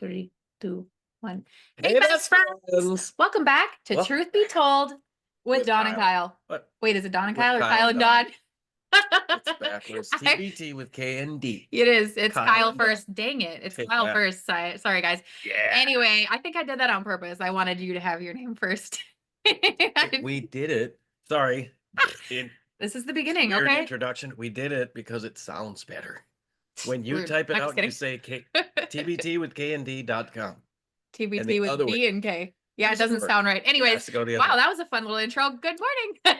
3, 2, 1. Hey, best friends. Welcome back to Well, Truth Be Told with Dawn and Kyle. What? Wait, is it Dawn and With Kyle or Kyle Kyle and and Dawn? It's backwards. TBT with K and D. It is. It's Kyle and Dawn. first. Dang it. It's Hey, Kyle yeah. first. Sorry, guys. Yeah. Anyway, I think I did that on purpose. I wanted you to have your name first. We did it. Sorry. This is the beginning, Weird okay? introduction. We did it because it sounds better. When you Rude. type it I'm just out, you kidding. say TBT with KND.com. And the TBT with other way. B and K. Yeah, it Doesn't doesn't work. sound right. It has Anyways, to go the other wow, way. that was a fun little intro. Good morning.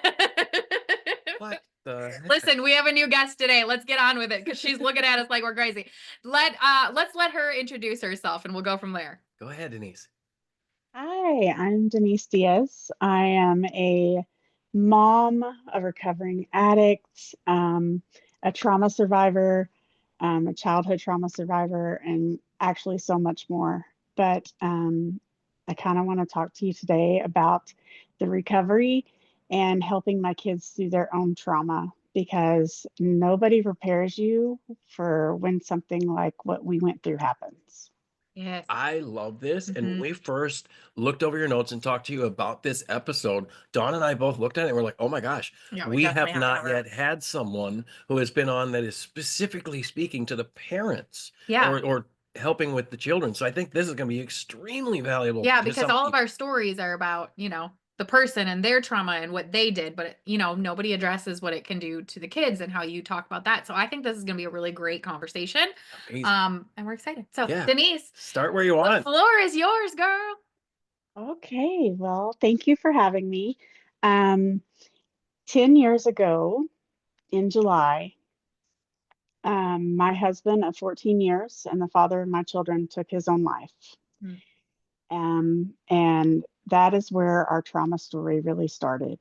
What the heck? Listen, we have a new guest today. Let's get on with it because she's looking at us like we're crazy. Let's let her introduce herself and we'll go from there. Go ahead, Denise. Hi, I'm Denise Diaz. I am a mom, a recovering addict, a trauma survivor, a childhood trauma survivor, and actually so much more. But I kind of want to talk to you today about the recovery and helping my kids through their own trauma because nobody prepares you for when something like what we went through happens. Yes. I love this. And when Mhm. we first looked over your notes and talked to you about this episode, Dawn and I both looked at it and we're like, oh my gosh, Yeah, we we definitely have have to not have her. yet had someone who has been on that is specifically speaking to the parents Yeah. or helping with the children. So I think this is going to be extremely valuable. Yeah, to because some all of people. our stories are about, the person and their trauma and what they did, but nobody addresses what it can do to the kids and how you talk about that. So I think this is going to be a really great conversation. Amazing. And we're excited. So, Yeah. Denise, Start where you the want. floor is yours, girl. Okay, well, thank you for having me. Um, 10 years ago in July, my husband of 14 years and the father of my children took his own life. Mm. And that is where our trauma story really started.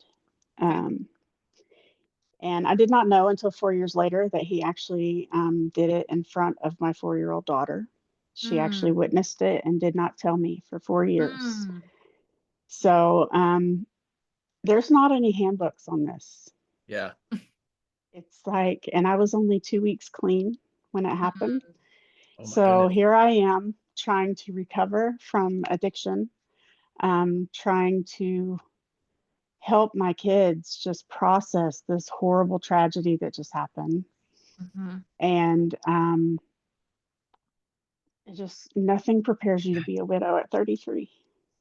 Okay. And I did not know until 4 years later that he actually did it in front of my 4-year-old daughter. She actually Mm. witnessed it and did not tell me for 4 years. Mm. So there's not any handbooks on this. Yeah. It's like, and I was only 2 weeks clean when it happened. Mm. Oh my So goodness. here I am trying to recover from addiction, trying to help my kids just process this horrible tragedy that just happened. Mhm. And it just nothing prepares you to be a widow at 33.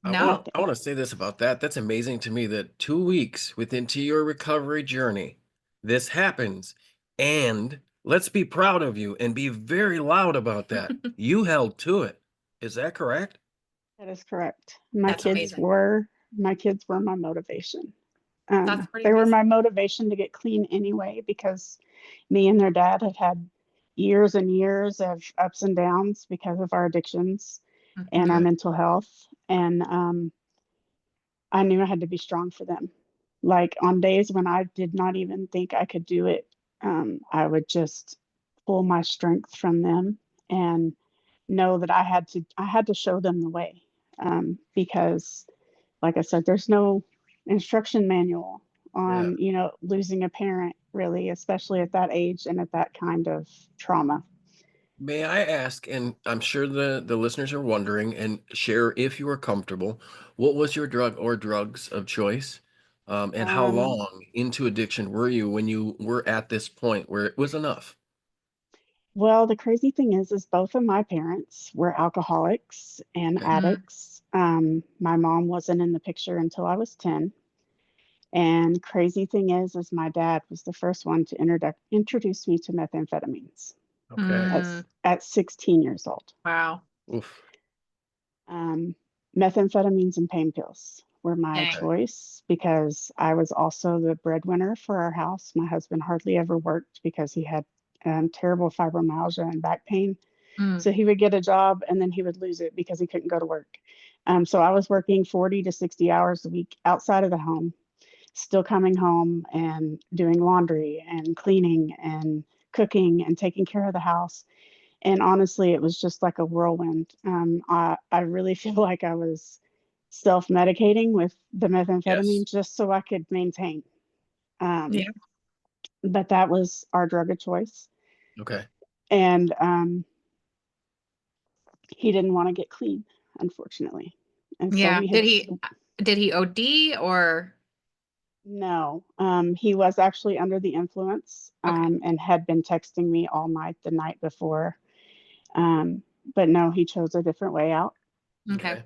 I want No. to I Nothing. want to say this about that. That's amazing to me that 2 weeks within to your recovery journey, this happens. And let's be proud of you and be very loud about that. You held to it. Is that correct? That is correct. My That's kids amazing. were my kids were my motivation. That's pretty They were amazing. my motivation to get clean anyway because me and their dad had years and years of ups and downs because of our addictions and our Mhm. Okay. mental health. And I knew I had to be strong for them. Like on days when I did not even think I could do it, I would just pull my strength from them and know that I had to show them the way because like I said, there's no instruction manual Yeah. on, losing a parent really, especially at that age and at that kind of trauma. May I ask, and I'm sure the listeners are wondering, and share if you are comfortable, what was your drug or drugs of choice? And how Um, long into addiction were you when you were at this point where it was enough? well, the crazy thing is both of my parents were alcoholics and Okay. Mhm. addicts. My mom wasn't in the picture until I was 10. And crazy thing is my dad was the first one to introduce me to methamphetamines Okay. at, Mm. at 16 years old. Wow. Oof. Um, Methamphetamines and pain pills were my Dang. Okay. choice because I was also the breadwinner for our house. My husband hardly ever worked because he had terrible fibromyalgia and back pain. Mm. So he would get a job and then he would lose it because he couldn't go to work. So I was working 40 to 60 hours a week outside of the home, still coming home and doing laundry and cleaning and cooking and taking care of the house. And honestly, it was just like a whirlwind. I really feel like I was self-medicating with the Yes. methamphetamine just so I could maintain. Um, Yeah. but that was our drug of choice. Okay. And he didn't want to get clean, unfortunately. And so Yeah. we had, Did he OD or no, he was actually under the influence, okay. and had been texting me all night the night before. Um, but no, he chose a different way out. Okay. Okay.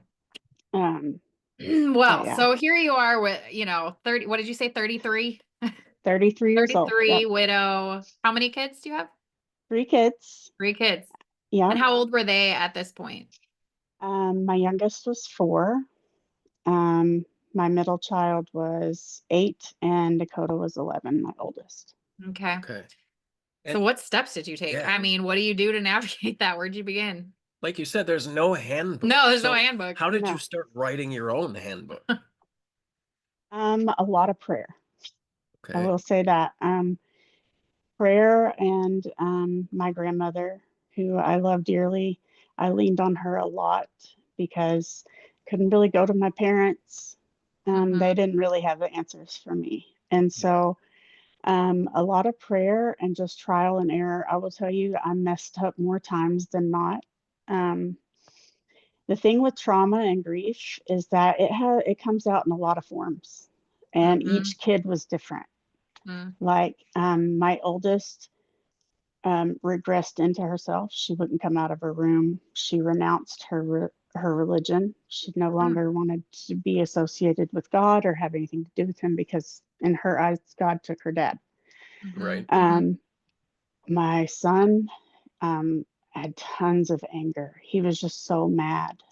Um, but Well, yeah, so here you are with, 30, what did you say, 33? 33 years old. 33, Yep. widow. How many kids do you have? 3 kids. Three kids. And Yep. how old were they at this point? My youngest was 4. Um, my middle child was 8, and Dakota was 11, my oldest. Okay. Okay. So And what steps did you take? yeah, I mean, what do you do to navigate that? Where'd you begin? like you said, there's no handbook. No, there's no So handbook. how did you No. start writing your own handbook? A lot of prayer. I Okay. will say that. Prayer and my grandmother, who I love dearly, I leaned on her a lot because couldn't really go to my parents. They Mhm. didn't really have the answers for me. And Yeah. so a lot of prayer and just trial and error. I will tell you, I messed up more times than not. Um, the thing with trauma and grief is that it comes out in a lot of forms, and Mhm. each kid was different. Mm. Like my oldest regressed into herself. She wouldn't come out of her room. She renounced her religion. She no Mm. longer wanted to be associated with God or have anything to do with him because in her eyes, God took her dad. Mhm. Right. Mhm. Um, my son had tons of anger. He was just so mad.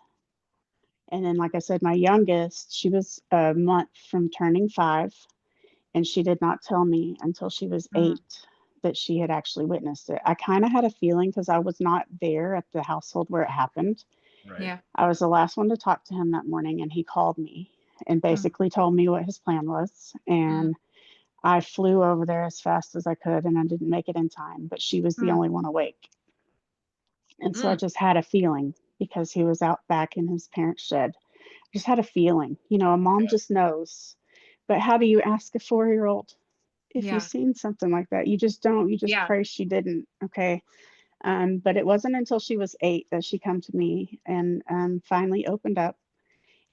And then, like I said, my youngest, she was a month from turning 5, and she did not tell me until she was Mm. 8 that she had actually witnessed it. I kind of had a feeling because I was not there at the household where it happened. Right. Yeah. I was the last one to talk to him that morning, and he called me and Mm. basically told me what his plan was. Mm. And I flew over there as fast as I could, and I didn't make it in time, but she was the Mm. only one awake. And so I Mm. just had a feeling because he was out back in his parents' shed. I just had a feeling. You know, a mom Yeah. just knows. But how do you ask a 4-year-old if you've Yeah. seen something like that? You just don't. You just Yeah. pray she didn't. Okay. But it wasn't until she was 8 that she come to me and finally opened up.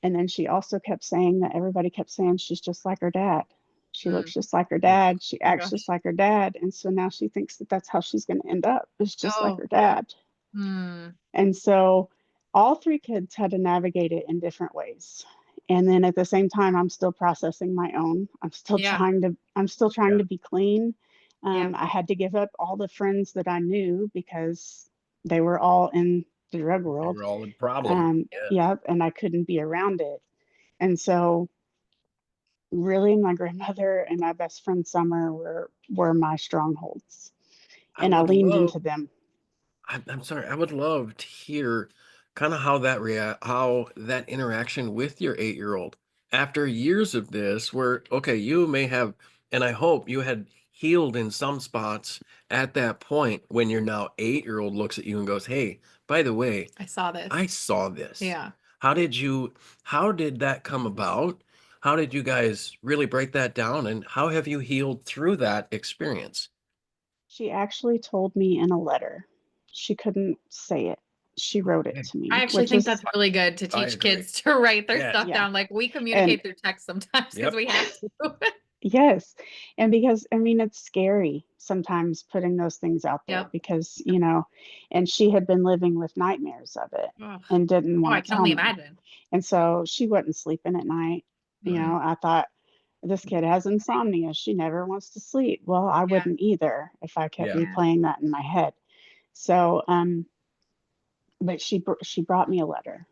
And then she also kept saying that everybody kept saying she's just like her dad. She Mm. looks just like her Oof. dad. She Oh my acts just gosh. like her dad. And so now she thinks that that's how she's going to end up. It's just like Oh. her dad. Mm. And so all 3 kids had to navigate it in different ways. And then at the same time, I'm still processing my own. Yeah. I'm still trying Yeah. to be clean. Yeah. I had to give up all the friends that I knew because they were all in the drug They world. were all a problem. Yeah. Yep, and I couldn't be around it. And so really my grandmother and my best friend Summer were my strongholds. I And I would leaned love into them. I'm sorry. I would love to hear kind of how that interaction with your 8-year-old after years of this, where okay, you may have, and I hope you had healed in some spots at that point when your now 8-year-old looks at you and goes, "Hey, by the way, I saw this. I saw this." Yeah. How did you? How did that come about? How did you guys really break that down, and how have you healed through that experience? She actually told me in a letter. She couldn't say it. She wrote it Okay. to I me, actually which think that's is, really good to I teach agree. kids to write their Yes. stuff yeah. down. Like we And communicate through text sometimes because Yep. we have to. yes. And because, I mean, it's scary sometimes putting those things out there Yep. because, and she had been living with nightmares of it Oh, and didn't oh, want I to can tell only me. imagine. And so she wasn't sleeping at night. Right. I thought, this kid has insomnia. She never wants to sleep. Well, I Yeah. wouldn't either if I kept Yeah. Yeah. replaying that in my head. So, but she brought me a letter,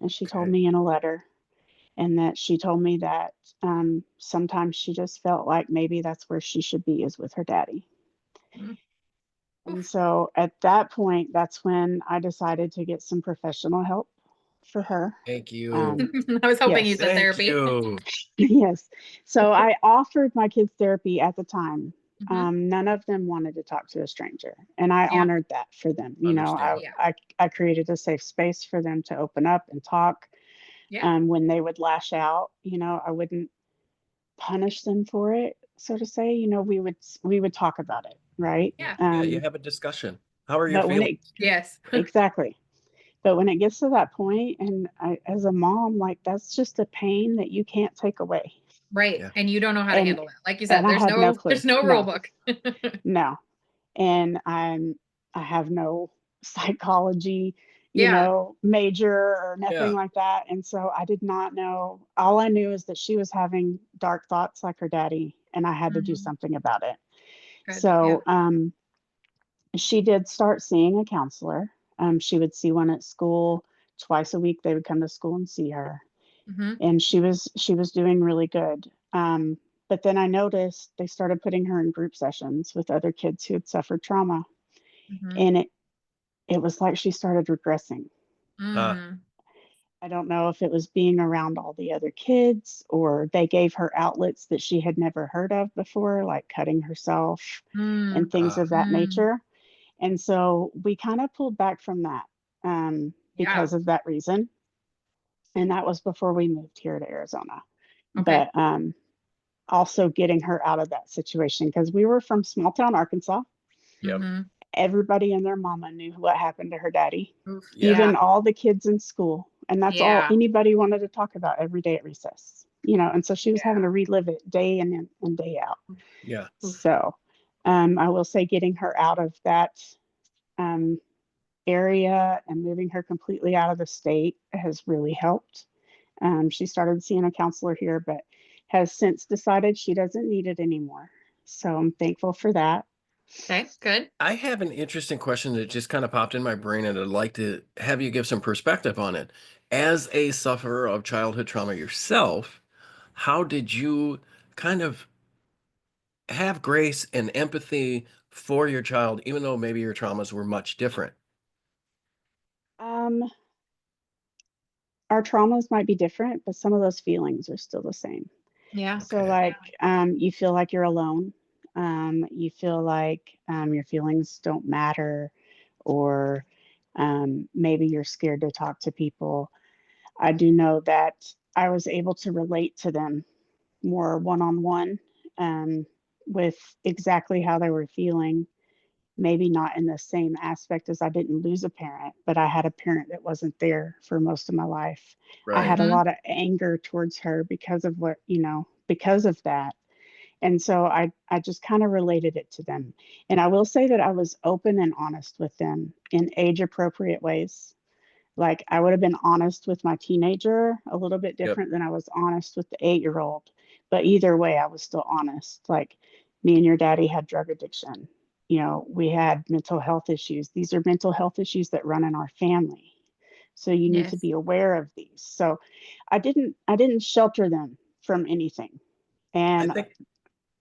and she told Okay. me in a letter, and that she told me that sometimes she just felt like maybe that's where she should be is with her daddy. Mm. And Oof. so at that point, that's when I decided to get some professional help for her. Thank you. Um, I was hoping you yes, said Thank therapy. you. yes. So I offered my kids therapy at the time. Hmm. None of them wanted to talk to a stranger, and I Yeah. honored that for them. Understand. Yeah. I created a safe space for them to open up and talk. Yeah. When they would lash out, I wouldn't punish them for it, so to say. We would talk about it, right? Yeah. Yeah, you have a discussion. How are your But when feelings? it Yes. exactly, But when it gets to that point, and as a mom, like that's just a pain that you can't take away. Right. Yeah. And you don't know how to And handle it. Like you said, I had no clue. there's no rule No, book. no. And I have no psychology, Yeah. major or nothing Yeah. like that. And so I did not know. All I knew is that she was having dark thoughts like her daddy, and I had to do Mhm. something about it. Good. Yeah. So she did start seeing a counselor. She would see one at school twice a week. They would come to school and see her, Mhm. and she was doing really good. But then I noticed they started putting her in group sessions with other kids who had suffered trauma, Mhm. and it was like she started regressing. Uh, Mhm. I don't know if it was being around all the other kids or they gave her outlets that she had never heard of before, like cutting herself and Mm. things of that Mm. nature. And so we kind of pulled back from that Yeah. because of that reason. And that was before we moved here to Arizona. Okay. But also getting her out of that situation because we were from small town Arkansas. yep. Mhm. Everybody and their mama knew what happened to her daddy, Oof. Yeah. even Yeah. all the kids in school. And that's all Yeah. anybody wanted to talk about every day at recess, And so she was having Yeah. to relive it day in and day out. Yeah. Oof. So I will say getting her out of that um, area and moving her completely out of the state has really helped. She started seeing a counselor here, but has since decided she doesn't need it anymore. So I'm thankful for that. Okay. Good. I have an interesting question that just kind of popped in my brain, and I'd like to have you give some perspective on it. As a sufferer of childhood trauma yourself, how did you kind of have grace and empathy for your child, even though maybe your traumas were much different? Um, our traumas might be different, but some of those feelings are still the same. Yeah. So, Okay. like, you feel like you're alone. You feel like your feelings don't matter, or maybe you're scared to talk to people. I do know that I was able to relate to them more one on one with exactly how they were feeling. Maybe not in the same aspect as I didn't lose a parent, but I had a parent that wasn't there for most of my life. I Right. had a Mhm. lot of anger towards her because of because of that. And so I just kind of related it to them. And I will say that I was open and honest with them in age appropriate ways. Like I would have been honest with my teenager a little bit Yep. different than I was honest with the 8-year-old. But either way, I was still honest. Like me and your daddy had drug addiction. We had mental health issues. These are mental health issues that run in our family. So you need to Yes. be aware of these. So I didn't shelter them from anything. I And think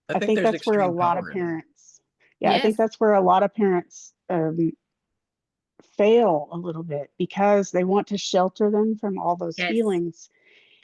I I think think there's that's where a extreme lot of power in that. parents, yeah, I think Yes. that's where a lot of parents fail a little bit because they want to shelter them from all those Yes. feelings.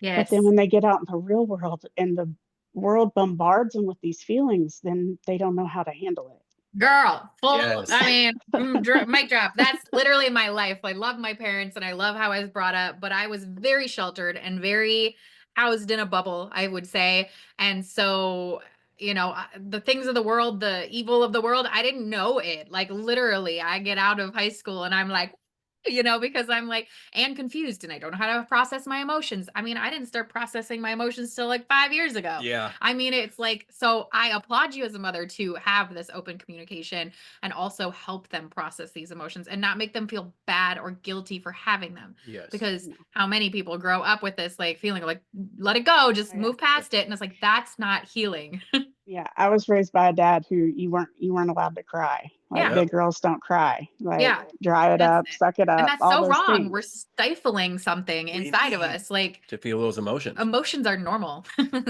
But then Yes. when they get out in the real world and the world bombards them with these feelings, then they don't know how to handle it. Girl, full, Yes. I mean, mic drop. That's literally my life. I love my parents and I love how I was brought up, but I was very sheltered and very housed in a bubble, I would say. And so, the things of the world, the evil of the world, I didn't know it. Like literally, I get out of high school and I'm like, because I'm like, and confused and I don't know how to process my emotions. I mean, I didn't start processing my emotions till like 5 years ago. Yeah. I mean, it's like, so I applaud you as a mother to have this open communication and also help them process these emotions and not make them feel bad or guilty for having them. Yes. Because how many people grow up with this like feeling like, let it go, just Oh, yeah. move past it. And it's like, that's not healing. Yeah, I was raised by a dad who you weren't allowed to cry. Like Yeah. Yep. big girls don't cry. Like Yeah. dry it That's up, suck it and up, that's all so those wrong. We're things. stifling something We inside of need us. Like to feel those emotions. emotions are normal.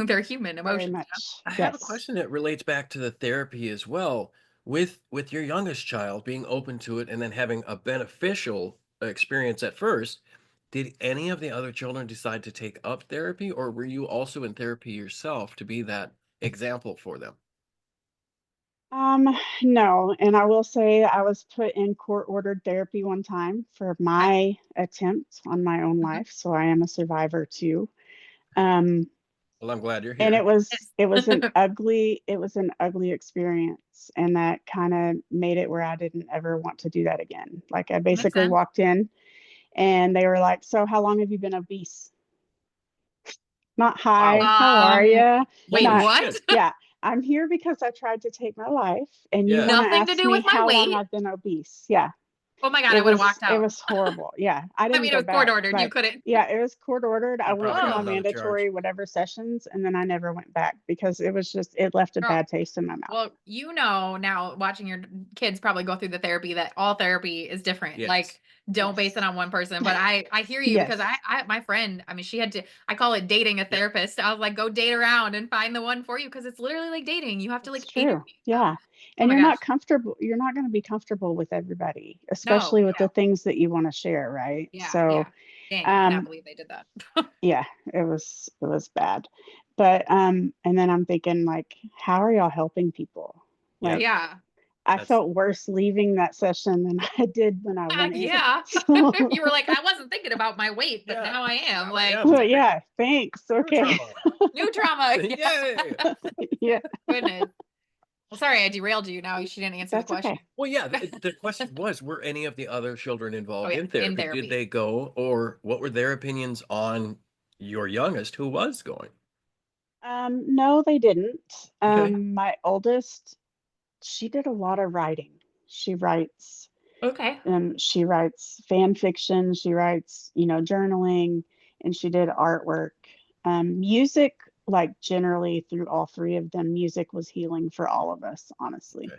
They're human Very emotions. much. I have a Yes. question that relates back to the therapy as well. With your youngest child being open to it and then having a beneficial experience at first, did any of the other children decide to take up therapy, or were you also in therapy yourself to be that example for them? Um, no, and I will say I was put in court-ordered therapy one time for Okay. my attempt on my own Mhm. life, so I am a survivor too. Um, Well, I'm glad you're and here. it was an ugly experience, and that kind of made it where I didn't ever want to do that again. Like I Makes basically sense. walked in And they were like, so how long have you been obese? Not Wow. hi, how are you? Wait, Holy Not, what? shit. yeah, I'm here because I tried to take my life and you Yeah. want to Nothing to ask do me with my how long weight. I've been obese. Yeah. Oh my God, I would have walked It out. was horrible. Yeah. I I didn't mean, it go was court back, ordered. You but couldn't. yeah, it was court ordered. I I went probably to got my another charge. mandatory whatever sessions and then I never went back because it was just, it left a Girl, bad taste in my mouth. well, you know now watching your kids probably go through the therapy that all therapy is different. Yes. Like don't base it Yes. on one person. But I hear you because Yes. I my friend, I mean, she had to, I call it dating a therapist. I was like, go date around and find the one for you because it's literally like dating. You have to It's like true. interview them. Yeah. Oh And my you're gosh. not comfortable. You're not going to be comfortable with everybody, No. especially with the things that you want to share, right? Yeah, So, yeah. Dang, I cannot um, believe they did that. yeah, it was bad. But and then I'm thinking like, how are y'all helping people? Yeah. Like Yeah. I That's felt worse leaving that session than I did when I went in. Yeah. So, You were like, I wasn't thinking about my weight, but yeah. now I am. Now I Like, am. but yeah, thanks. New Okay. trauma. new trauma. Yay. Yeah. Yeah, Goodness. Well, sorry, I derailed you. Now she didn't answer the that's question. okay. Well, yeah, the question was, were any of the other children Oh involved yeah, in in therapy? Did therapy. they go, or what were their opinions on your youngest who was going? No, they didn't. Okay. My oldest, she did a lot of writing. She writes Okay. she writes fan fiction, she writes, journaling, and she did artwork. Music, like generally through all three of them, music was healing for all of us, honestly.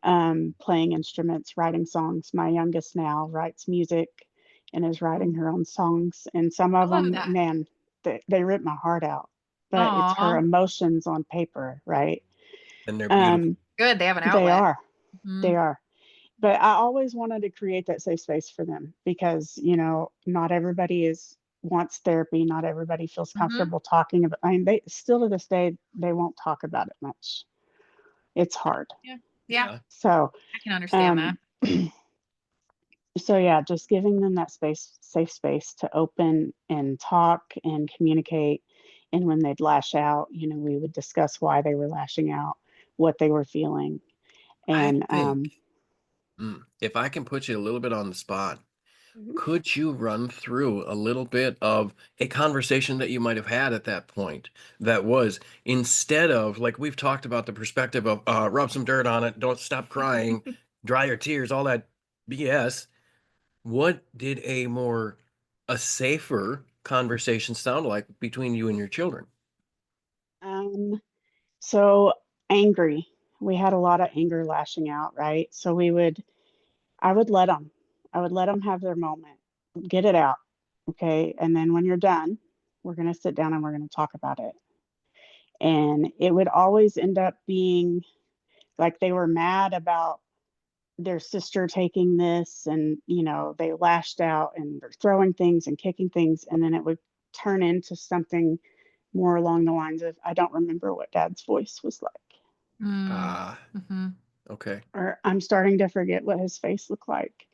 Okay. Playing instruments, writing songs. My youngest now writes music and is writing her own songs. And some I of love them, that. man, they rip my heart out. But it's her Aw. emotions on paper, right? And they're beautiful. Um, Good. They have an they outlet. are. They Mhm. are. But I always wanted to create that safe space for them because, not everybody wants therapy. Not everybody feels Mhm. comfortable talking about. I mean, they still to this day they won't talk about it much. It's hard. Yeah. Yeah. Yeah. So, I can understand that. um, so yeah, just giving them that space, safe space to open and talk and communicate. And when they'd lash out, we would discuss why they were lashing out, what they were feeling, I and think, if I can put you a little bit on the spot, Mhm. could you run through a little bit of a conversation that you might have had at that point that was, instead of, like we've talked about, the perspective of rub some dirt on it, don't stop crying, dry your tears, all that BS. What did a safer conversation sound like between you and your children? um, so angry. We had a lot of anger lashing out, right? So I would let them. I would let them have their moment, get it out, okay? And then when you're done, we're gonna sit down and we're gonna talk about it. And it would always end up being like they were mad about their sister taking this and they lashed out and they're throwing things and kicking things and then it would turn into something more along the lines of I don't remember what dad's voice was like Mm. Ah, Mhm. okay. or I'm starting to forget what his face looked like.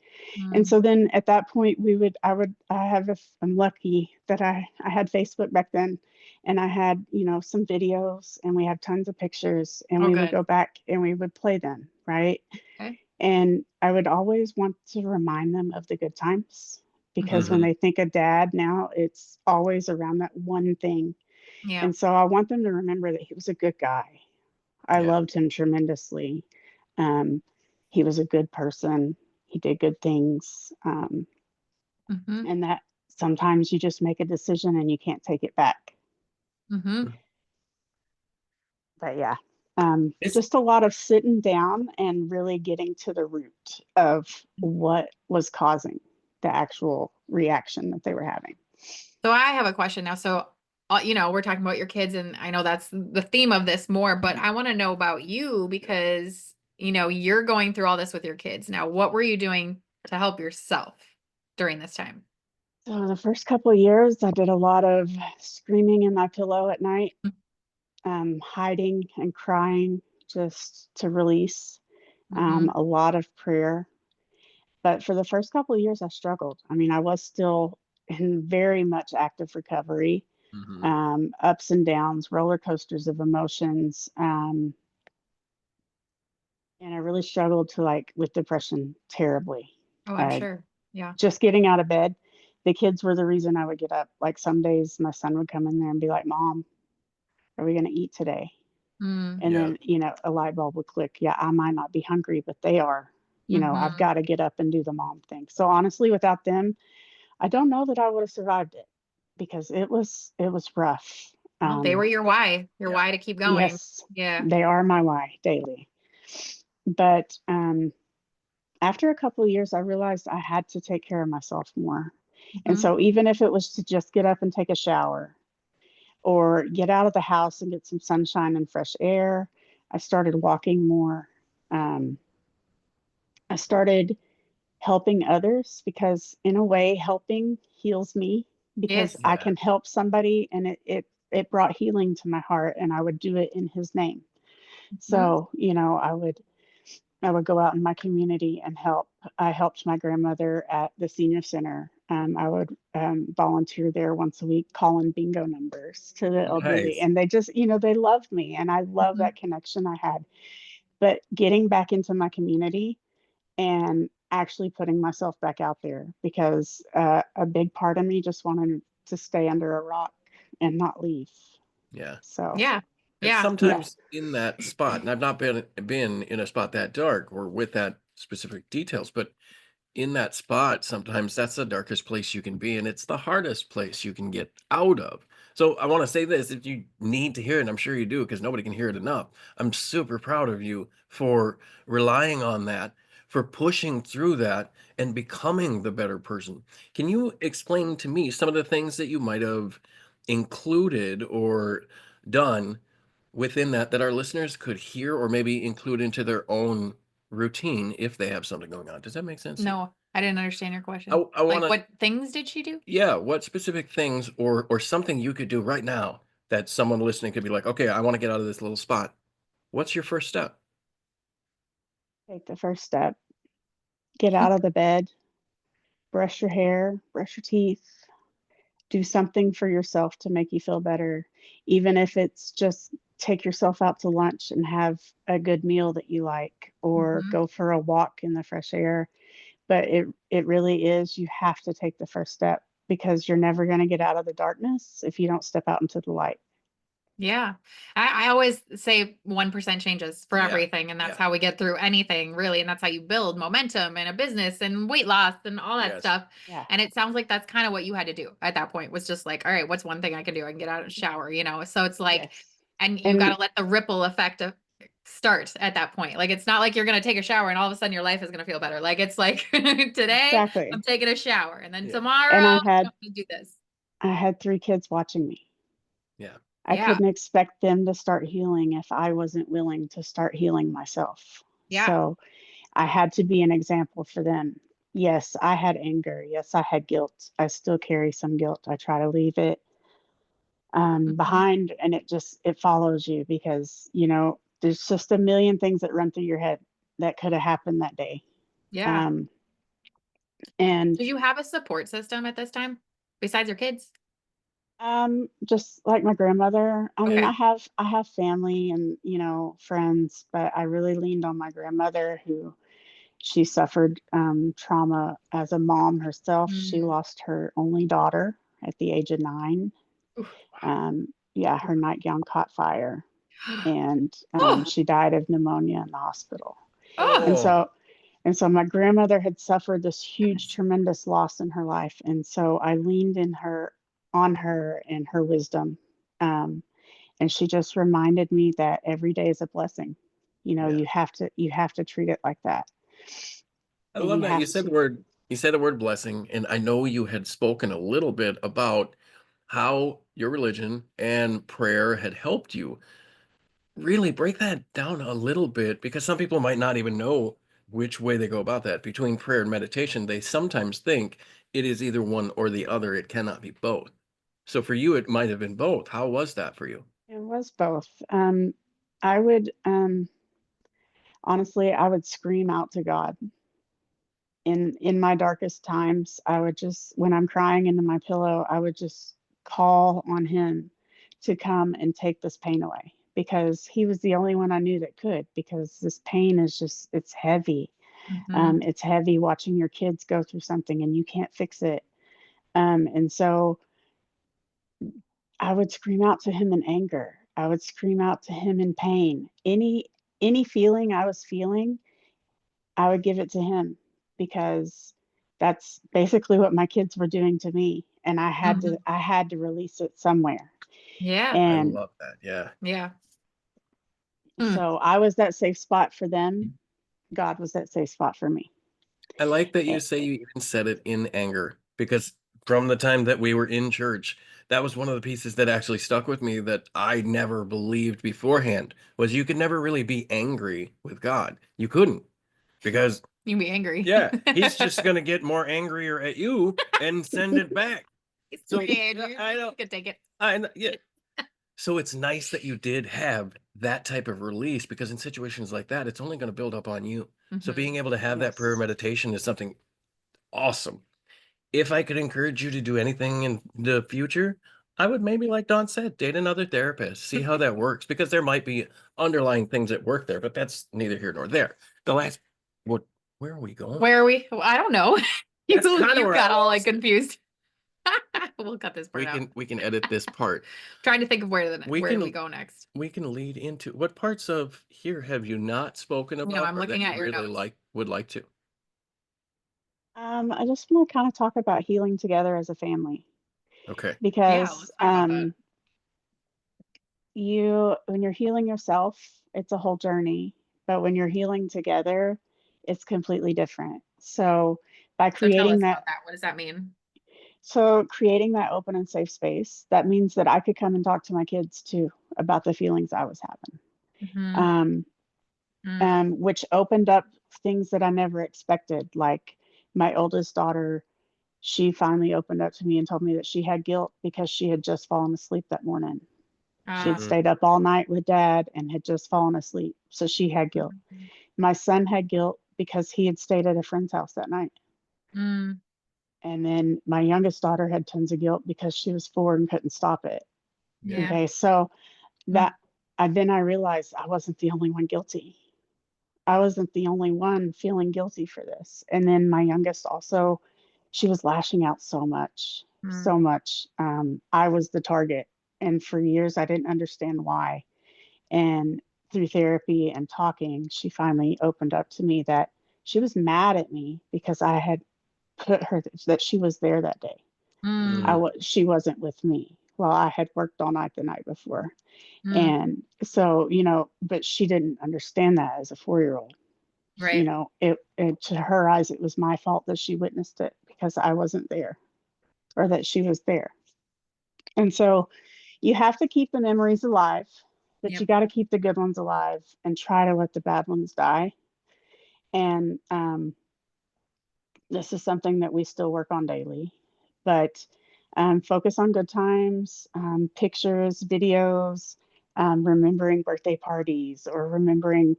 And Mm. so then at that point I'm lucky that I had Facebook back then and I had, some videos and we had tons of pictures and Oh, we would good. go back and we would play them, right? Okay. And I would always want to remind them of the good times because when Mhm. Hmm. they think of dad now, it's always around that one thing. Yeah. And so I want them to remember that he was a good guy. I Yeah. loved him tremendously. Um, he was a good person. He did good things. Mhm. And that sometimes you just make a decision and you can't take it back. Mhm. But yeah, It's just a lot of sitting down and really getting to the root of what was causing the actual reaction that they were having. So I have a question now. So, we're talking about your kids, and I know that's the theme of this more, but I want to know about you because, you're going through all this with your kids. Now, what were you doing to help yourself during this time? So the first couple of years, I did a lot of screaming in my pillow at night, hiding and crying just to release, Mm-hmm. a lot of prayer. But for the first couple of years, I struggled. I mean, I was still in very much active recovery, hmm ups and downs, roller coasters of emotions. And I really struggled to like with depression terribly. Oh, I'm Uh, sure. Yeah. just getting out of bed. the kids were the reason I would get up. Like some days my son would come in there and be like, Mom, are we going to eat today? Mm. And Yeah. then, a light bulb would click. Yeah, I might not be hungry, but they are. I've Mm-hmm. got to get up and do the mom thing. So honestly, without them, I don't know that I would have survived it because it was rough. Well, they were your Yeah. why to keep going. Yes, Yeah. they are my why daily. But after a couple of years, I realized I had to take care of myself more. And Hmm. so even if it was to just get up and take a shower or get out of the house and get some sunshine and fresh air, I started walking more. Um, I started helping others because, in a way, helping heals me because Yes. I Yeah. can help somebody, and it brought healing to my heart, and I would do it in His name. Hmm. So, I would go out in my community and help. I helped my grandmother at the senior center. I would volunteer there once a week, calling bingo numbers to the elderly, Nice. and they just, they loved me, and I love Hmm. that connection I had. But getting back into my community and actually putting myself back out there because a big part of me just wanted to stay under a rock and not leave. Yeah. So, Yeah. And Yeah. yeah, sometimes in that spot, and I've not been in a spot that dark or with that specific details, but in that spot, sometimes that's the darkest place you can be, and it's the hardest place you can get out of. So I want to say this: if you need to hear it, and I'm sure you do, because nobody can hear it enough. I'm super proud of you for relying on that, for pushing through that, and becoming the better person. Can you explain to me some of the things that you might have included or done within that our listeners could hear or maybe include into their own routine if they have something going on? Does that make sense to you? No, I didn't understand your question. I Like, wanna, what things did she do? yeah, what specific things or something you could do right now that someone listening could be like, "Okay, I wanna get out of this little spot." What's your first step? take the first step, get out of the bed, brush your hair, brush your teeth, do something for yourself to make you feel better, even if it's just take yourself out to lunch and have a good meal that you like, or Mhm. go for a walk in the fresh air. But it really is, you have to take the first step because you're never going to get out of the darkness if you don't step out into the light. Yeah. I always say 1% changes for Yeah, everything. And that's yeah, how we get through anything, really. And that's how you build momentum in a business and weight loss and all that yes, stuff. Yeah. And it sounds like that's kind of what you had to do at that point, was just like, all right, what's one thing I can do? I can get out of the shower. So it's like, Yes. and you got And to let the ripple effect of start at that point. Like, it's not like you're going to take a shower and all of a sudden your life is going to feel better. Like, it's like today I'm exactly. taking a shower and then yeah, And tomorrow I I'm had going to do this. I had 3 kids watching me. yeah, I Yeah. couldn't expect them to start healing if I wasn't willing to start healing myself. Yeah. So, I had to be an example for them. Yes, I had anger. Yes, I had guilt. I still carry some guilt. I try to leave it Mhm. behind, and it follows you because there's just a million things that run through your head that could have happened that day. Yeah. Um, and Did you have a support system at this time besides your kids? just like my grandmother, I mean, Okay. I have family and friends, but I really leaned on my grandmother who she suffered trauma as a mom herself. She Mm. lost her only daughter at the age of 9. Oof, wow. Yeah, her nightgown caught fire, and Oh, she died of pneumonia in the hospital. oh, And oh, so, my grandmother had suffered this huge, goodness. tremendous loss in her life, and so I leaned on her and her wisdom, um, and she just reminded me that every day is a blessing. yeah. You have to treat it like that, I and love you that have to. you said the word blessing, and I know you had spoken a little bit about how your religion and prayer had helped you. Really break that down a little bit because some people might not even know which way they go about that. Between prayer and meditation, they sometimes think it is either one or the other. It cannot be both. So for you, it might have been both. How was that for you? It was both. I would honestly, I would scream out to God in my darkest times. I would just, when I'm crying into my pillow, I would just call on Him to come and take this pain away because He was the only one I knew that could. Because this pain is just, it's heavy. Mhm. It's heavy watching your kids go through something and you can't fix it. And so I would scream out to him in anger. I would scream out to him in pain. Any feeling I was feeling, I would give it to him because that's basically what my kids were doing to me. And Mhm. I had to release it somewhere. Yeah. I And love that. Yeah. Yeah. Mm. so I was that safe spot for them. God was that safe spot for me. I like that you Eh, say you even said it in anger because from the time that we were in church, that was one of the pieces that actually stuck with me that I never believed beforehand was you could never really be angry with God. You couldn't because You can be angry. yeah, he's just going to get more angrier at you and send it back. He's So pretty yeah, angry. I know. You can take it. I know. Yeah. So it's nice that you did have that type of release because in situations like that, it's only going to build up on you. So Mhm. being able to have that prayer yes. meditation is something awesome. If I could encourage you to do anything in the future, I would maybe, like Don said, date another therapist, see how that works, because there might be underlying things at work there, but that's neither here nor there. The last, what, where are we going? Where are we? I don't know. You That's kind of you where I got all like lost it. confused. We'll cut this part out. We can edit this part. Trying to think of We where do we can go next. we can lead into what parts of here have you not spoken No, about I'm or that looking you at your really notes. like would like to? I just want to kind of talk about healing together as a family Okay. Yeah, because let's talk about that. when you're healing yourself, it's a whole journey, but when you're healing together, it's completely different. So by So tell creating us that about that. What does that mean? so creating that open and safe space, that means that I could come and talk to my kids too about the feelings I was having. Mm-hmm. Um, Mm. which opened up things that I never expected. Like my oldest daughter, she finally opened up to me and told me that she had guilt because she had just fallen asleep that morning. She had Uh, Mm, stayed up all night with dad and had just fallen asleep. So she had guilt. mm, My son had guilt because he had stayed at a friend's house that night. mm, And then my youngest daughter had tons of guilt because she was 4 and couldn't stop it. yeah. yeah. Okay. So Mm, that then I realized I wasn't the only one guilty. I wasn't the only one feeling guilty for this. And then my youngest also, she was lashing out so much, mm, so much. I was the target. And for years, I didn't understand why. And through therapy and talking, she finally opened up to me that she was mad at me because I had put her, that she was there that day. mm, She wasn't with me. Well, I had worked all night the night before. mm. And so, but she didn't understand that as a 4-year-old. Right. It to her eyes, it was my fault that she witnessed it because I wasn't there or that she was there. And so you have to keep the memories alive, but Yep. you got to keep the good ones alive and try to let the bad ones die. And this is something that we still work on daily, but focus on good times, pictures, videos, remembering birthday parties or remembering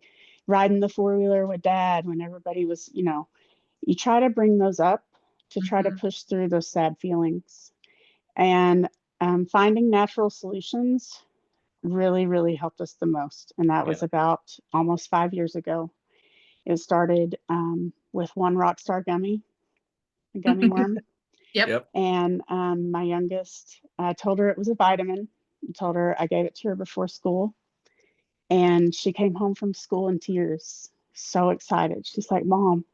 riding the 4-wheeler with dad when everybody was, you try to bring those up to try to Mm-hmm. push through those sad feelings. And finding natural solutions really, really helped us the most. And that was Yeah. about almost 5 years ago. It started with one Rockstar gummy, a gummy worm. Yep. Yep. And my youngest, I told her it was a vitamin. I told her I gave it to her before school. And she came home from school in tears, so excited. She's like, Mom,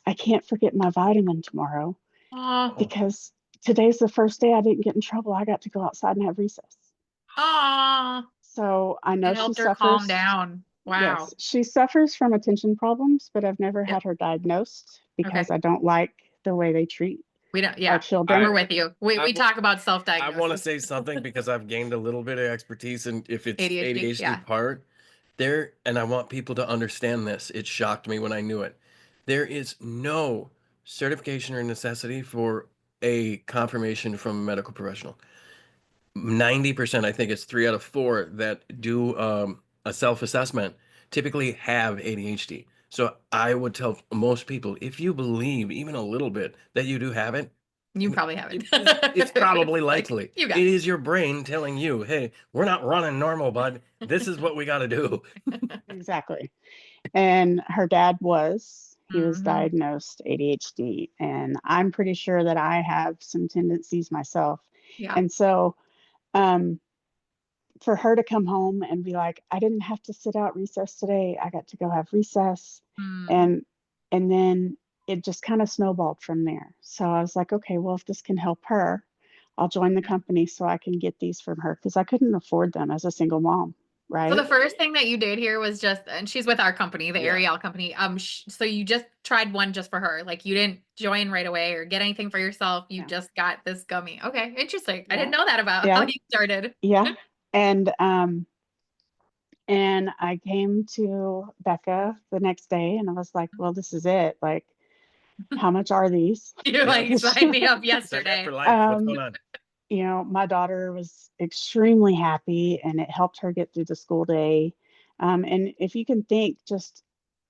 I can't forget my vitamin tomorrow Aw. Oh, because today's the first day I didn't get in trouble. I got to go outside and have recess. Aw. So I know It she helped her calm suffers. down. Yes, Wow. she suffers from attention problems, but I've never Yep. had her diagnosed because Okay. I don't like the way they treat We don't, our yeah. I children. We're with you. We I we talk about I want to self-diagnosis. say something because I've gained a little bit of expertise in if it's ADHD. ADHD Yeah. part there, and I want people to understand this. It shocked me when I knew it. There is no certification or necessity for a confirmation from a medical professional. 90%, I think it's 3 out of 4 that do a self-assessment typically have ADHD. So I would tell most people if you believe even a little bit that you do have it, You probably have it. it's probably Like, likely. you got It is your brain telling you, hey, we're not running normal, bud. This is what we got to do. Exactly. And her dad was. He was diagnosed ADHD, and I'm pretty sure that I have some tendencies myself. Yeah. And so, um, for her to come home and be like, I didn't have to sit out recess today. I got to go have recess. Mm. And then it just kind of snowballed from there. So I was like, okay, well, if this can help her, I'll join the company so I can get these from her because I couldn't afford them as a single mom, So the right? first thing that you did here was just, and she's with our company, the Yeah. Ariel company. So you just tried one just for her. Like you didn't join right away or get anything for yourself. You No. just got this gummy. Okay, interesting. I Yeah. didn't know that about how Yeah. you started. Yeah. And I came to Becca the next day and I was like, well, this is it. Like, how much are these? You like Because signed me up Sign up yesterday. for life. What's going on? you know, my daughter was extremely happy and it helped her get through the school day. And if you can just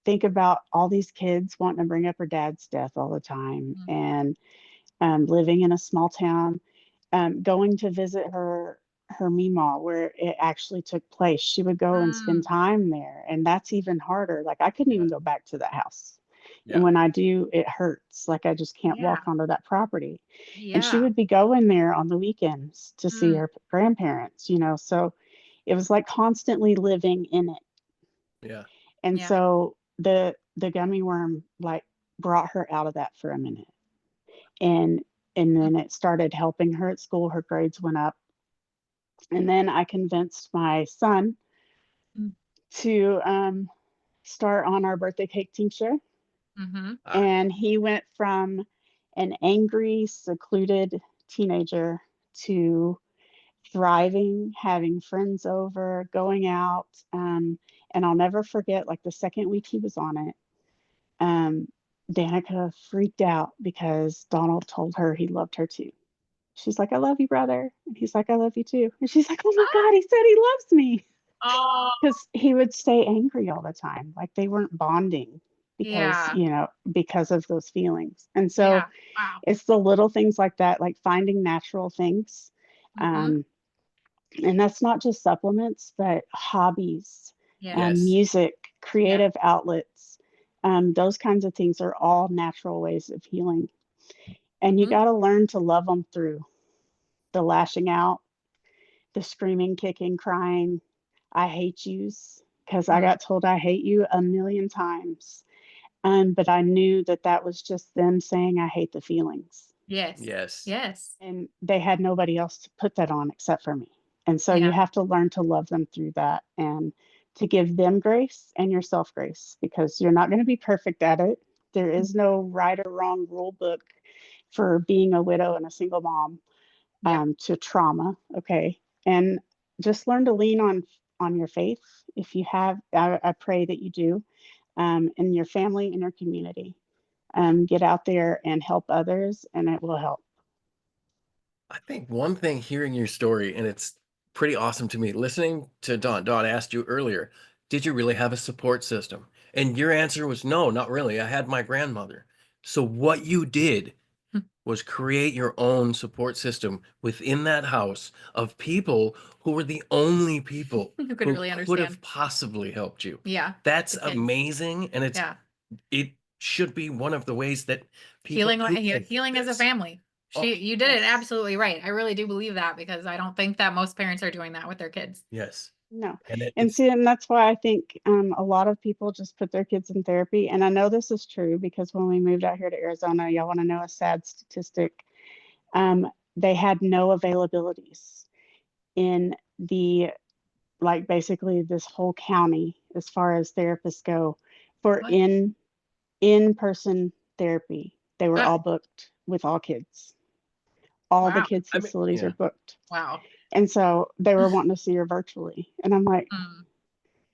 think about all these kids wanting to bring up her dad's death all the time Mhm. and living in a small town, going to visit her Meemaw where it actually took place. She would go and spend Mm, time there, and that's even harder. Like I couldn't Yeah. even go back to that house. And Yeah. when I do, it hurts. Like I just can't yeah. walk onto that property. And she Yeah. would be going there on the weekends to see Mm, her grandparents, you know. So it was like constantly living in it. Yeah. And yeah. so the gummy worm like brought her out of that for a minute. And Mm, then it started helping her at school. Her grades went up. And then I convinced my son mm, to start on our birthday cake tincture. mhm. Ah, And he went from an angry, secluded teenager to thriving, having friends over, going out. And I'll never forget, like the second week he was on it, um, Danica freaked out because Donald told her he loved her too. She's like, I love you, brother. And he's like, I love you too. And she's like, oh my God, he said he loves me. Oh, Because he would stay angry all the time. Like they weren't bonding because, yeah. you know, because of those feelings. And so Yeah. Wow. it's the little things like that, like finding natural things. Mm-hmm. Um, and that's not just supplements, but hobbies, Yeah. yes. music, Yeah. creative outlets. Those kinds of things are all natural ways of healing. And you Mm-hmm. got to learn to love them through the lashing out, the screaming, kicking, crying, I hate yous, because I Mm. got told I hate you a million times. But I knew that that was just them saying I hate the feelings. Yes. Yes. Yes. And they had nobody else to put that on except for me. And so you Yeah. have to learn to love them through that and to give them grace and yourself grace because you're not going to be perfect at it. There is no right or wrong rule book for being a widow and a single mom, Yeah. to trauma. Okay. And just learn to lean on your faith. If you have, I pray that you do, in your family, in your community. Get out there and help others, and it will help. I think one thing hearing your story, and it's pretty awesome to me, listening to Dawn. Dawn asked you earlier, did you really have a support system? And your answer was no, not really. I had my grandmother. So what you did was create your own support system within that house of people who were the only people You could who really could understand. have possibly helped you. Yeah. That's The kids. amazing, and Yeah. it should be one of the ways that people Healing, do get healing as a this. family. Oh, You did it Yes. absolutely right. I really do believe that because I don't think that most parents are doing that with their kids. yes, No. and And see, and that's why I think a lot of people just put their kids in therapy. And I know this is true because when we moved out here to Arizona, y'all want to know a sad statistic? They had no availabilities in the, like, basically this whole county as far as therapists go for What? in-person therapy. They were Uh, all booked with all kids. All the wow. kids' I mean, facilities are yeah, booked. Wow. And so they were wanting to see her virtually. And I'm like, Mm, you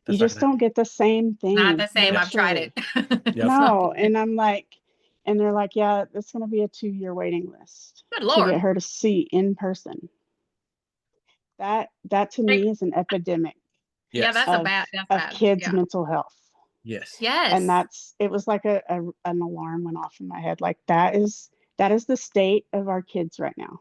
that's not just gonna don't happen. get the same not thing the same. I've tried virtually. it. Yep. It's not the No. same. And I'm like, and they're like, yeah, it's going to be a 2-year waiting list Good to get Lord. her to see in person. That to Like, me is an epidemic yeah, Yes. that's of bad. kids' Yeah. mental health. Yes. And Yes. it was like an alarm went off in my head. Like that is the state of our kids right now.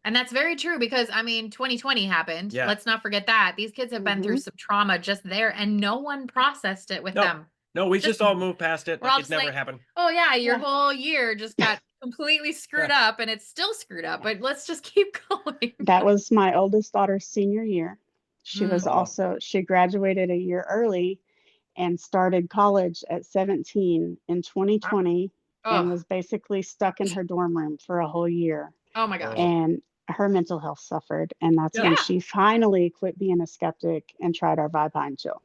And that's very true because I mean, 2020 happened. Yeah. Let's not forget that. These kids have been through Hmm. some trauma just there and no one processed it with Nope. them. No, we just Just all moved past it. we're all It just never like, happened. oh yeah, your Yeah. whole year just got completely screwed up and it's still screwed up, but let's just keep going. That was my oldest daughter's senior year. She was Mm. Oh, also, she graduated a year early and started college at 17 in 2020 and Oh, was basically stuck in her dorm room for a whole year. oh my gosh. oh, And her mental health suffered. And that's yeah. when Yeah, she finally quit being a skeptic and tried our Vibe High and Chill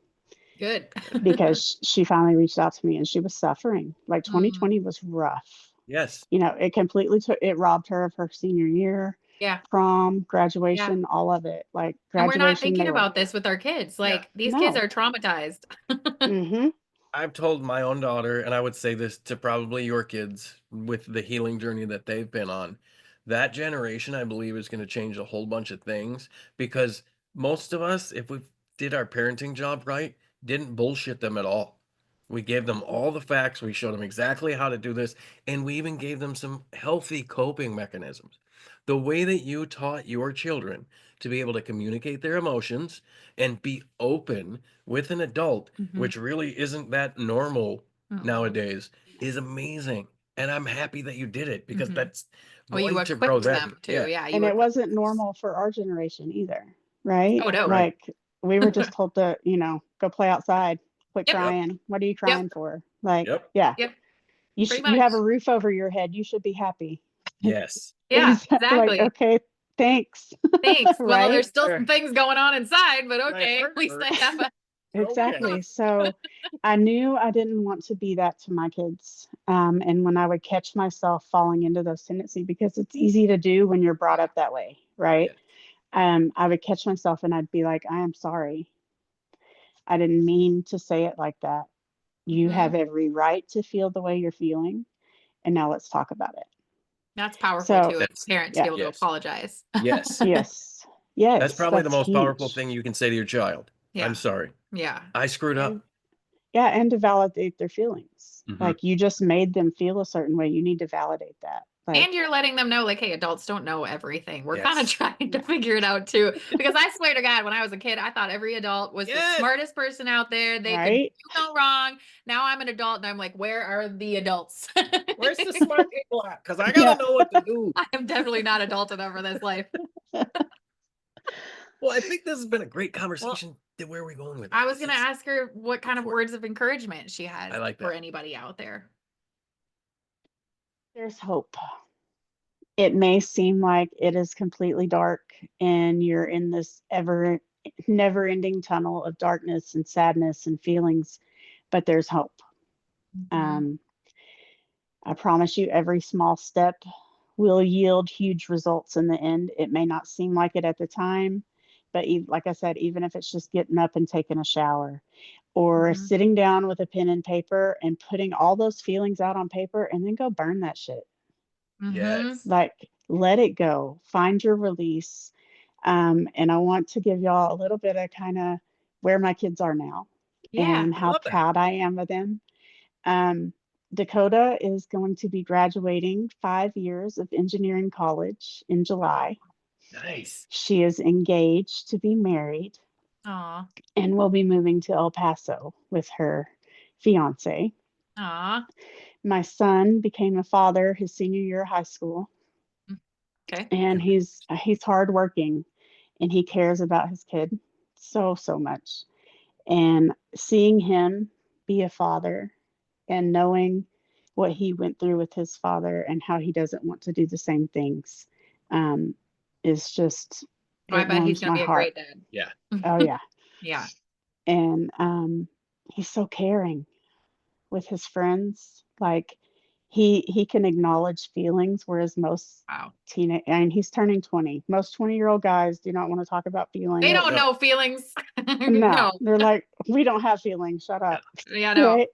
good. because she finally reached out to me and she was suffering. Like Mm, 2020 was rough. Yes. You know, it completely took, it robbed her of her senior year, yeah, prom, yeah. graduation, all of it. Like And we're not graduation, thinking they were, about this with our kids. Yeah. Like these kids no. are traumatized. Mm-hmm. I've told my own daughter, and I would say this to probably your kids with the healing journey that they've been on. That generation, I believe, is going to change a whole bunch of things because most of us, if we did our parenting job right, didn't bullshit them at all. We gave them all the facts, we showed them exactly how to do this, and we even gave them some healthy coping mechanisms. The way that you taught your children to be able to communicate their emotions and be open with an adult, Mhm. which really isn't that normal Mm-mm. nowadays, is amazing. And I'm happy that you did it because Mhm. that's Well, you going to grow equipped them. them too. Yeah. Yeah, you And it equipped wasn't them. normal for our generation either, right? Oh no. Right. Like we were just told to, go play outside, quit Yep. Yep. crying. What are you Yep. crying for? Like, Yep. yeah, Yep. Pretty you have a much. roof over your head. You should be happy. Yes. Yeah, Exactly. Like, exactly. okay, thanks. Thanks. Well, Right? there's still some things going on inside, but My okay. At heart least I hurts. have a Okay. Exactly. So I knew I didn't want to be that to my kids. And when I would catch myself falling into those tendencies, because it's easy to do when you're brought yeah. up that way, right? Yeah. I would catch myself and I'd be like, I am sorry. I didn't mean to say it like that. You Hmm. have every right to feel the way you're feeling. And now let's talk about it. That's powerful So, too, as That's a parent to be yeah, able to yes. apologize. Yes. yes, That's yes, probably the that's most powerful huge. thing you can say to your child. I'm Yeah. sorry. Yeah. I screwed And up. yeah, and to validate their feelings. Hmm. Like you just made them feel a certain way. You need to validate that. Like, And you're letting them know, like, hey, adults don't know everything. We're kind of Yes. trying to no, figure it out too. Because I swear to God, when I was a kid, I thought every adult was the Yes. smartest person out there. They could right? do no wrong. Now I'm an adult and I'm like, where are the adults? Where's the smart people at? Because I Yeah. gotta know what to do. I am definitely not adult enough for this life. Well, I think this has been a great Well, conversation. Where are we going with it? I was going to ask her what Go kind of for it. words of encouragement she I has like for that. anybody out there. There's hope. It may seem like it is completely dark and you're in this ever never ending tunnel of darkness and sadness and feelings, but there's hope. Mhm. Um, I promise you, every small step will yield huge results in the end. It may not seem like it at the time, but like I said, even if it's just getting up and taking a shower or Mhm. sitting down with a pen and paper and putting all those feelings out on paper and then go burn that shit. Mhm. Yes. Like, let it go, find your release. And I want to give y'all a little bit of kind of where my kids are now Yeah. and I how love that. proud I am of them. Um, Dakota is going to be graduating 5 years of engineering college in July. Nice. She is engaged to be married Aw. and will be moving to El Paso with her fiance. Aw. My son became a father his senior year of high school, Mm, okay. and he's hardworking and he cares about his kid so much. And seeing him be a father and knowing what he went through with his father and how he doesn't want to do the same things um, is just, I it bet he's warms going to my be a heart. great dad. Yeah. Oh, yeah. Yeah. And he's so caring with his friends. Like he can acknowledge feelings, whereas most Wow. and he's turning 20. Most 20-year-old guys do not want to talk about They feelings. don't No. know feelings. No, No. they're like, we don't have feelings. Shut Yeah. up. Yeah, no. Right?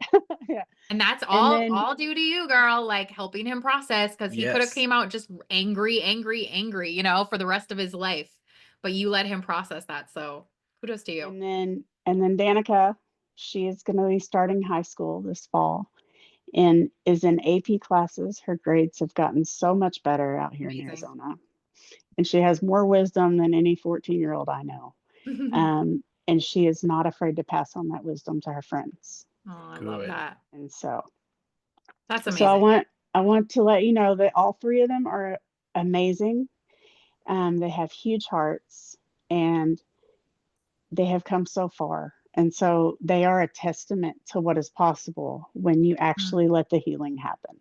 Yeah. And that's And all then due to you, girl, like helping him process because he could have Yes. came out just angry, angry, angry, for the rest of his life. But you let him process that. So kudos to you. and then Danica, she is going to be starting high school this fall and is in AP classes. Her grades have gotten so much better out here in Amazing. Arizona. And she has more wisdom than any 14-year-old I know. And she is not afraid to pass on that wisdom to her friends. Oh, I love Good. that. And so That's so I amazing. want to let you know that all three of them are amazing. They have huge hearts and they have come so far. And so they are a testament to what is possible when you Mm. actually let the healing happen.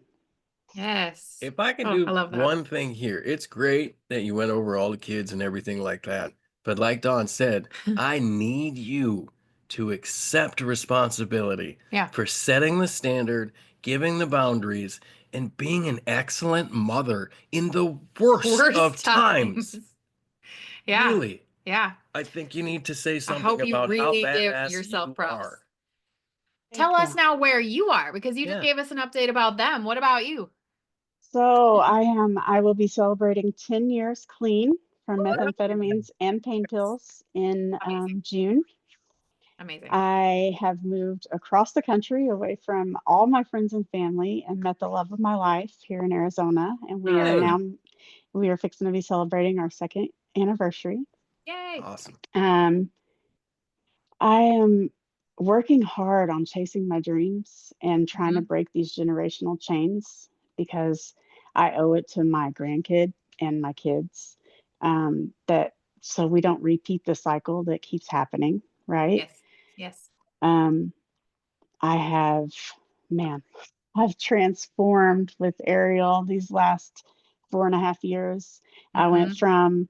Yes. If I can Oh, I do love that. one thing here, it's great that you went over all the kids and everything like that. But like Dawn said, I need you to accept responsibility Yeah. for setting the standard, giving the boundaries, and being an excellent mother in the worst of Worst times. times. Yeah. Really, Yeah. I think you need to say I something hope you about how really give badass yourself you props. are. Tell Thank us you. now where you are, because you just Yeah. gave us an update about them. What about you? So I will be celebrating 10 years clean from methamphetamines and pain pills in Amazing. June. Amazing. I have moved across the country away from all my friends and family and met the love of my life here in Arizona. And we are fixing to be celebrating our second anniversary. Yay. Awesome. I am working hard on chasing my dreams and trying to Mhm. break these generational chains because I owe it to my grandkid and my kids, that so we don't repeat the cycle that keeps happening, right? Yes. Yes. Um, I have, man, I've transformed with Ariel these last 4.5 years. I went Hmm. from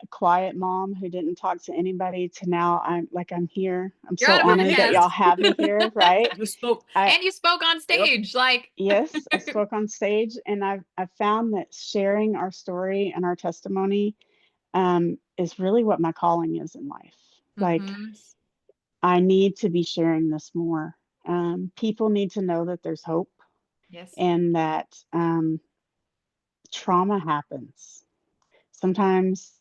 quiet mom who didn't talk to anybody to now I'm here. I'm You're so on a honored that podcast. y'all have me here, right? You spoke. I And you spoke on Yep. stage. Like, Yes, I spoke on stage and I've found that sharing our story and our testimony is really what my calling is in life. Like hmm. I need to be sharing this more. People need to know that there's hope Yes. and that trauma happens. Sometimes,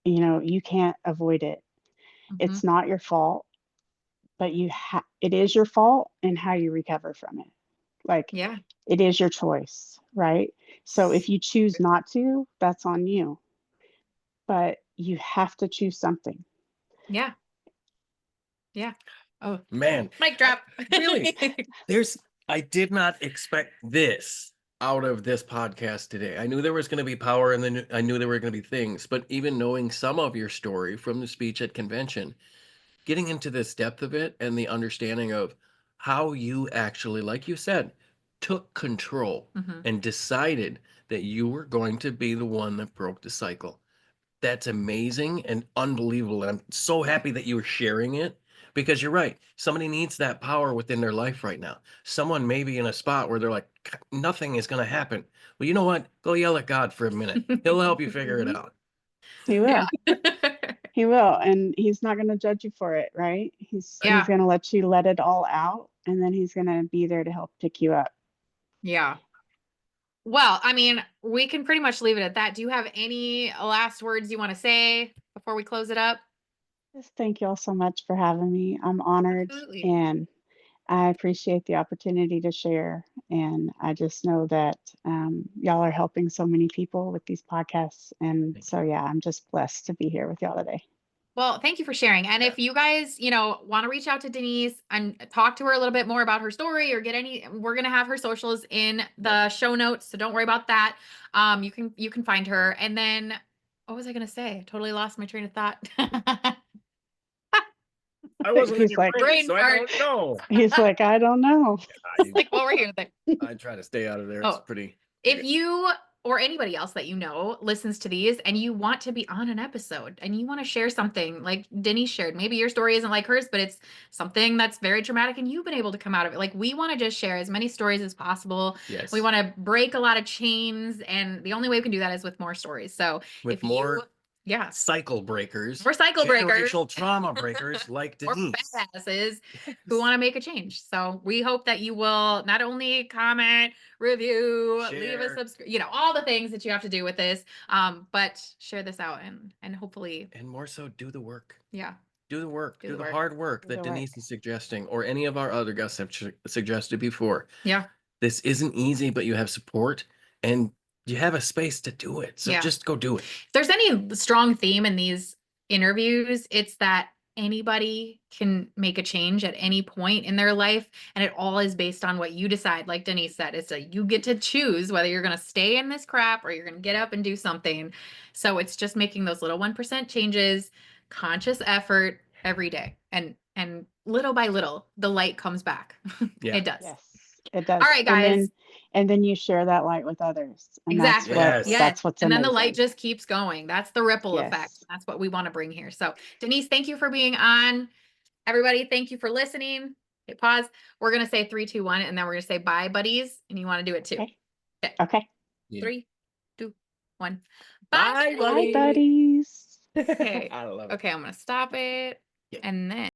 you can't avoid it. Hmm. It's not your fault, but it is your fault and how you recover from it. Like Yeah. it is your choice, right? So if you choose not to, that's on you. But you have to choose something. Yeah. Yeah. Oh, Man, mic drop. really, I did not expect this out of this podcast today. I knew there was going to be power and then I knew there were going to be things, but even knowing some of your story from the speech at convention, getting into this depth of it and the understanding of how you actually, like you said, took control Hmm. and decided that you were going to be the one that broke the cycle. That's amazing and unbelievable. And I'm so happy that you were sharing it because you're right. Somebody needs that power within their life right now. Someone may be in a spot where they're like, nothing is going to happen. Well, you know what? Go yell at God for a minute. He'll help you figure it Mhm. out. He Yeah. will. He will. And he's not going to judge you for it, right? He's Yeah. going to let you let it all out and then he's going to be there to help pick you up. Yeah. Well, I mean, we can pretty much leave it at that. Do you have any last words you want to say before we close it up? Just thank you all so much for having me. I'm honored Absolutely. and I appreciate the opportunity to share. And I just know that y'all are helping so many people with these podcasts. And Thank you. so, yeah, I'm just blessed to be here with y'all today. Well, thank you for sharing. And if you guys, want to reach out to Denise and talk to her a little bit more about her story or get we're going to have her socials in the show notes. So don't worry about that. You can find her. And then what was I going to say? I totally lost my train of thought. I wasn't in He's your like, brain, Brain so I fart. don't know. he's like, I don't know. Like, well, we're here. I try to stay out of there. It's Oh, pretty. if you or anybody else that listens to these and you want to be on an episode and you want to share something like Denise shared, maybe your story isn't like hers, but it's something that's very traumatic and you've been able to come out of it. Like, we want to just share as many stories as possible. Yes. We want to break a lot of chains, and the only way we can do that is with more stories. So With if more yeah, cycle breakers, we're cycle breakers generational trauma breakers like or Denise. badasses who want to make a change. So we hope that you will not only comment, review, leave a Share. subscribe, all the things that you have to do with this, but share this out and hopefully, And more so, do the work. yeah, Do the work. do Do the the work. hard work Do that the work. Denise is suggesting, or any of our other guests have suggested before. Yeah. This isn't easy, but you have support and you have a space to do it. So Yeah. just go do it. If there's any strong theme in these interviews, it's that anybody can make a change at any point in their life, and it all is based on what you decide. Like Denise said, it's like you get to choose whether you're going to stay in this crap or you're going to get up and do something. So it's just making those little 1% changes, conscious effort every day, and little by little the light comes back. Yeah. It does. Yes, it does. All right, guys. And then you share that light with others. And Exactly. Yes. that's what's And then amazing. the light just keeps going. That's the ripple effect. Yes. That's what we want to bring here. So Denise, thank you for being on. Everybody, thank you for listening. Okay, pause. We're going to say 3, 2, 1, and then we're going to say bye, buddies. And you want to do it too. Okay. Okay. Okay. Yeah. 3, 2, 1. Bye, Bye, buddies. Okay. I love it. Okay, I'm going to stop it. Yeah. And then